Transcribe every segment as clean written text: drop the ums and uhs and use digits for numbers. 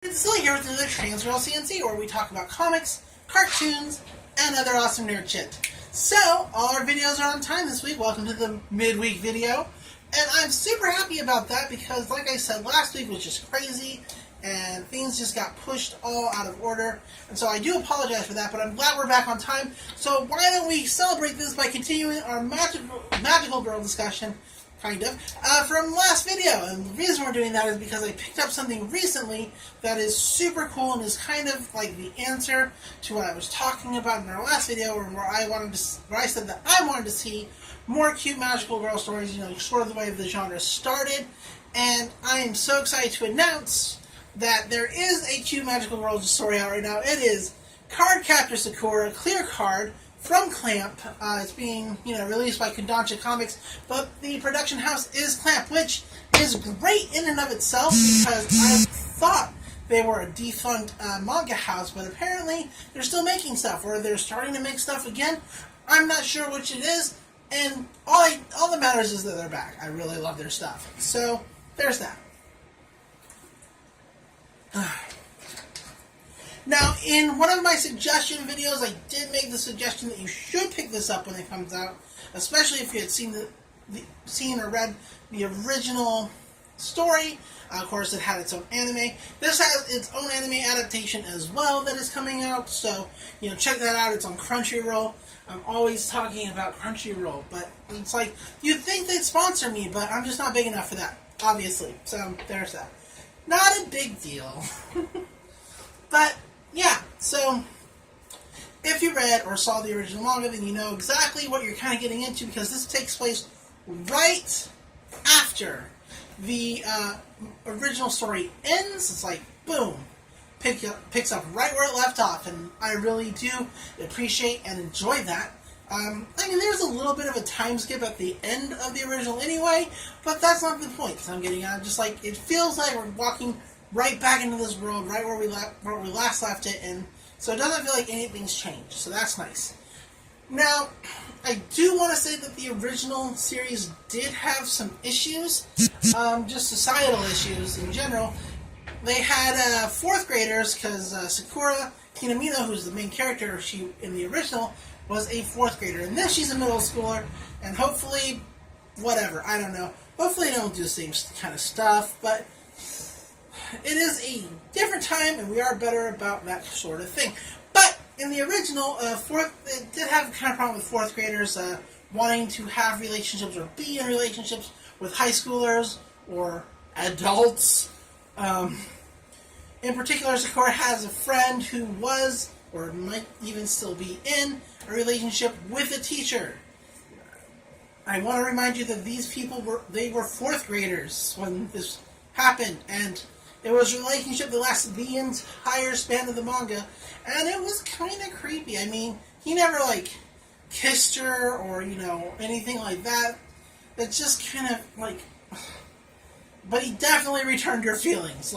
It's Silly here with the Transgirl CNC, where we talk about comics, cartoons, and other awesome nerd shit. So, all our videos are on time this week. Welcome to the midweek video. And I'm super happy about that because, like I said, last week was just crazy, and things just got pushed all out of order. And so I do apologize for that, but I'm glad we're back on time. So why don't we celebrate this by continuing our magical girl discussion, kind of, from last video. And the reason we're doing that is because I picked up something recently that is super cool and is kind of like the answer to what I was talking about in our last video, where I said that I wanted to see more cute magical girl stories, sort of the way the genre started. And I am so excited to announce that there is a cute magical girl story out right now. It is Captor Sakura, clear card, from Clamp. It's being, released by Kodansha Comics, but the production house is Clamp, which is great in and of itself because I thought they were a defunct manga house, but apparently they're still making stuff, or they're starting to make stuff again. I'm not sure which it is, and all that matters is that they're back. I really love their stuff. So, there's that. Now, in one of my suggestion videos, I did make the suggestion that you should pick this up when it comes out, especially if you had seen or read the original story. Of course, it had its own anime. This has its own anime adaptation as well that is coming out, so, check that out. It's on Crunchyroll. I'm always talking about Crunchyroll, but it's like, you'd think they'd sponsor me, but I'm just not big enough for that, obviously. So, there's that. Not a big deal. But, yeah, so if you read or saw the original manga, then you know exactly what you're kind of getting into, because this takes place right after the original story ends. It's like, boom, picks up right where it left off, and I really do appreciate and enjoy that. There's a little bit of a time skip at the end of the original anyway, but that's not the point I'm getting at. Just like, it feels like we're walking right back into this world, right where we last left it, and so it doesn't feel like anything's changed, so that's nice. Now, I do want to say that the original series did have some issues, just societal issues in general. They had 4th graders, because Sakura Kinamino, who's the main character in the original, was a 4th grader, and then she's a middle schooler, and hopefully, whatever, I don't know, hopefully they don't do the same kind of stuff, but it is a different time, and we are better about that sort of thing. But in the original, it did have kind of problem with 4th graders wanting to have relationships or be in relationships with high schoolers or adults. In particular, Sakura has a friend who was, or might even still be in, a relationship with a teacher. I want to remind you that these people were 4th graders when this happened, and it was a relationship that lasted the entire span of the manga, and it was kind of creepy. He never, kissed her or, anything like that. It's just kind of, but he definitely returned her feelings.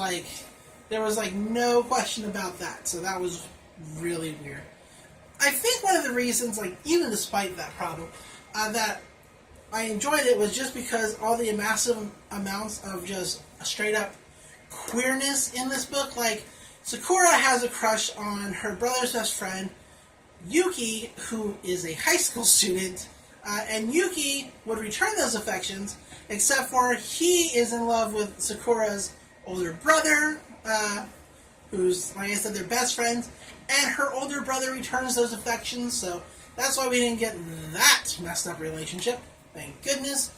There was, no question about that, so that was really weird. I think one of the reasons, even despite that problem, that I enjoyed it was just because all the massive amounts of just straight-up queerness in this book. Sakura has a crush on her brother's best friend, Yuki, who is a high school student, and Yuki would return those affections, except for he is in love with Sakura's older brother, who's, like I said, their best friends, and her older brother returns those affections, so that's why we didn't get that messed up relationship. Thank goodness.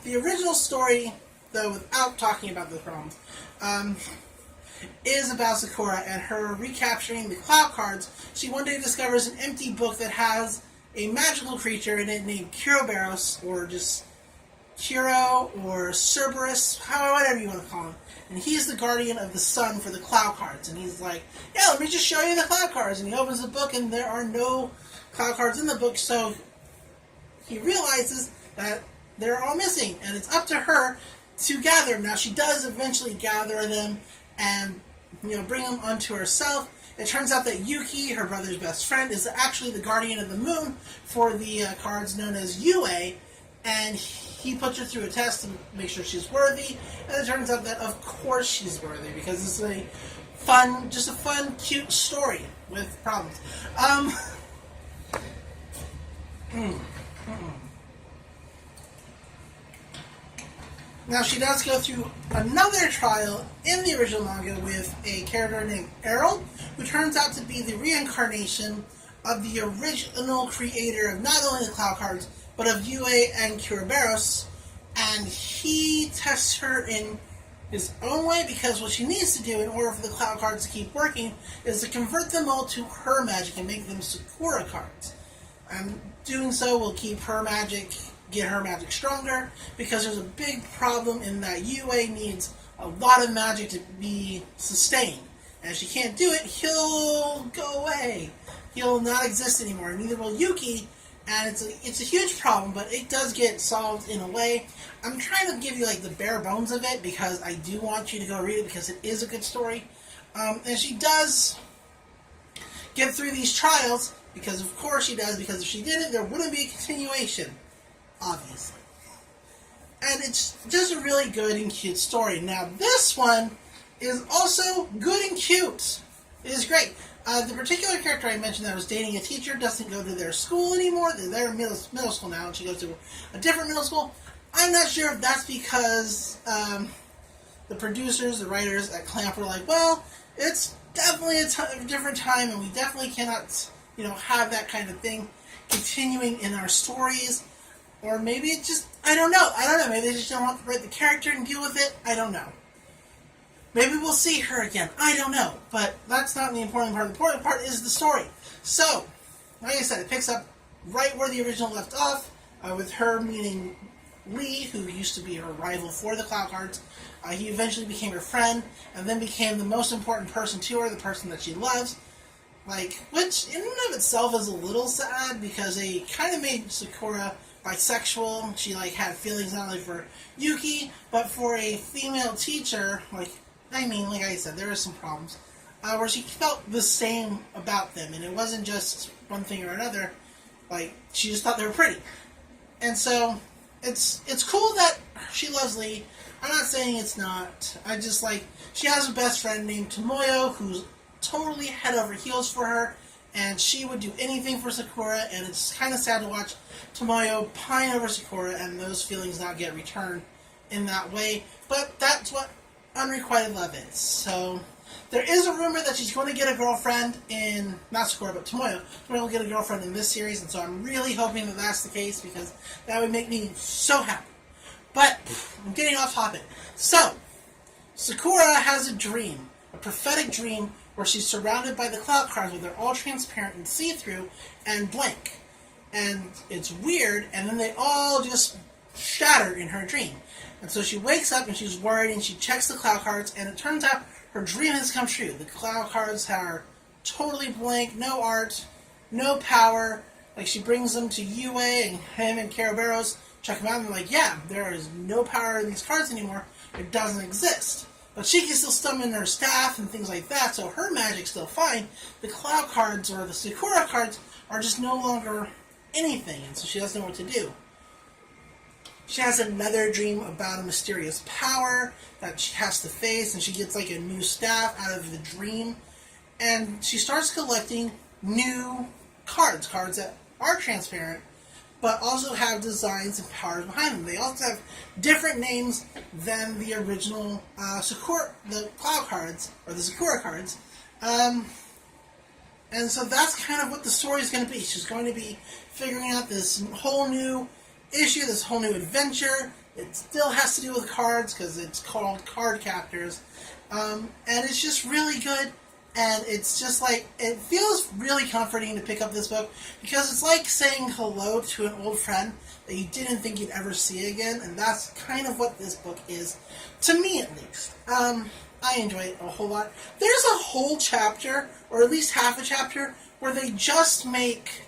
The original story, though, without talking about the problems, is about Sakura and her recapturing the cloud cards. She one day discovers an empty book that has a magical creature in it named Kirobaros, or just Kiro, or Cerberus, whatever you want to call him. And he's the guardian of the sun for the cloud cards. And he's like, yeah, let me just show you the cloud cards. And he opens the book, and there are no cloud cards in the book, so he realizes that they're all missing, and it's up to her to gather them. Now, she does eventually gather them and, bring them unto herself. It turns out that Yuki, her brother's best friend, is actually the guardian of the moon for the cards known as Yue, and he puts her through a test to make sure she's worthy, and it turns out that of course she's worthy because it's a fun, cute story with problems. Now she does go through another trial in the original manga with a character named Errol, who turns out to be the reincarnation of the original creator of not only the Cloud Cards, but of Yue and Kiraberos, and he tests her in his own way because what she needs to do in order for the Cloud Cards to keep working is to convert them all to her magic and make them Sakura cards. And doing so will get her magic stronger, because there's a big problem in that Yue needs a lot of magic to be sustained. And if she can't do it, he'll go away. He'll not exist anymore. Neither will Yuki, and it's a huge problem, but it does get solved in a way. I'm trying to give you like the bare bones of it because I do want you to go read it because it is a good story. And she does get through these trials, because of course she does, because if she didn't, there wouldn't be a continuation, obviously. And it's just a really good and cute story. Now this one is also good and cute. It is great. The particular character I mentioned that was dating a teacher doesn't go to their school anymore. They're in middle school now, and she goes to a different middle school. I'm not sure if that's because the producers, the writers at Clamp were like, well, it's definitely a different time, and we definitely cannot, have that kind of thing continuing in our stories. Or maybe it just, I don't know. Maybe they just don't want to write the character and deal with it. I don't know. Maybe we'll see her again. I don't know. But that's not the important part. The important part is the story. So, like I said, it picks up right where the original left off, with her meeting Lee, who used to be her rival for the Cloud Cards. He eventually became her friend, and then became the most important person to her, the person that she loves. Which in and of itself is a little sad, because they kind of made Sakura bisexual. She had feelings not only for Yuki, but for a female teacher. Like I said, there are some problems where she felt the same about them, and it wasn't just one thing or another. She just thought they were pretty, and so it's cool that she loves Lee. I'm not saying it's not. I just she has a best friend named Tomoyo who's totally head over heels for her, and she would do anything for Sakura, and it's kind of sad to watch Tomoyo pine over Sakura and those feelings not get returned in that way, but that's what unrequited love is. So there is a rumor that she's going to get a girlfriend in, not Sakura, but Tomoyo. Tomoyo will get a girlfriend in this series, and so I'm really hoping that that's the case, because that would make me so happy. But I'm getting off topic. So, Sakura has a dream, a prophetic dream, where she's surrounded by the Cloud Cards, where they're all transparent and see-through and blank. And it's weird, and then they all just shatter in her dream. And so she wakes up and she's worried, and she checks the Cloud Cards, and it turns out her dream has come true. The Cloud Cards are totally blank, no art, no power. She brings them to Yue and him and Karaberos, check them out, and they're like, yeah, there is no power in these cards anymore. It doesn't exist. But she can still summon her staff and things like that, so her magic's still fine. The Cloud Cards, or the Sakura cards, are just no longer anything, and so she doesn't know what to do. She has another dream about a mysterious power that she has to face, and she gets a new staff out of the dream. And she starts collecting new cards that are transparent, but also have designs and powers behind them. They also have different names than the original Sakura, the Cloud Cards, or the Sakura cards. And so that's kind of what the story is going to be. She's going to be figuring out this whole new issue, this whole new adventure. It still has to do with cards, because it's called Card Captors. And it's just really good. And it's just it feels really comforting to pick up this book, because it's like saying hello to an old friend that you didn't think you'd ever see again, and that's kind of what this book is, to me at least. I enjoy it a whole lot. There's a whole chapter, or at least half a chapter, where they just make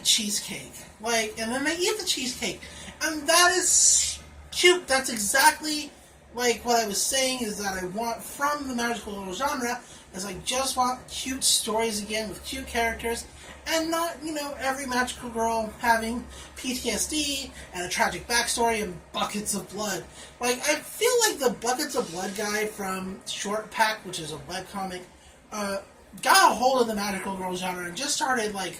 cheesecake, and then they eat the cheesecake, and that is cute. That's exactly like what I was saying is that I want from the magical girl genre is I just want cute stories again with cute characters, and not, every magical girl having PTSD and a tragic backstory and buckets of blood. Like, I feel like the buckets of blood guy from Short Pack, which is a webcomic, got a hold of the magical girl genre and just started, like,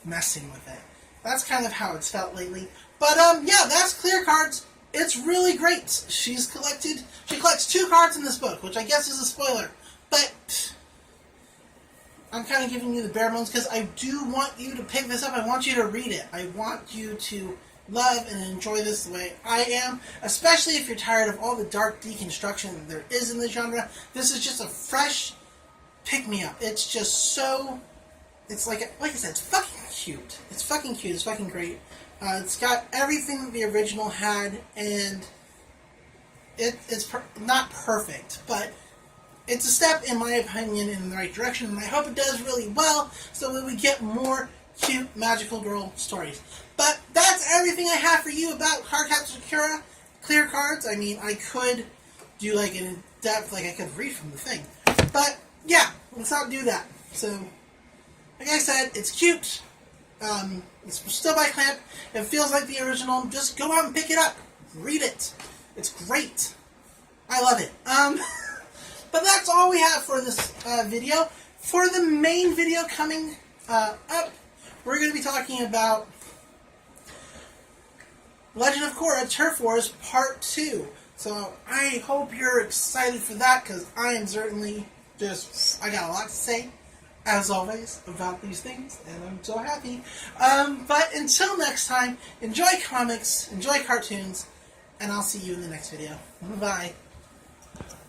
messing with it. That's kind of how it's felt lately. But, yeah, that's Clear Cards. It's really great. She collects 2 cards in this book, which I guess is a spoiler. But I'm kind of giving you the bare bones because I do want you to pick this up. I want you to read it. I want you to love and enjoy this the way I am, especially if you're tired of all the dark deconstruction that there is in the genre. This is just a fresh pick-me-up. It's just so... It's like I said, it's fucking cute. It's fucking cute. It's fucking great. It's got everything that the original had, and it's not perfect, but it's a step, in my opinion, in the right direction, and I hope it does really well so that we get more cute magical girl stories. But that's everything I have for you about Captor Sakura Clear Cards. I mean, I could do like an in-depth, like I could read from the thing. But yeah, let's not do that. So, like I said, it's cute. It's still by Clamp. It feels like the original. Just go out and pick it up. Read it. It's great. I love it. But that's all we have for this video. For the main video coming up, we're going to be talking about Legend of Korra Turf Wars Part 2. So I hope you're excited for that, because I am certainly I got a lot to say, as always, about these things, and I'm so happy. But until next time, enjoy comics, enjoy cartoons, and I'll see you in the next video. Bye.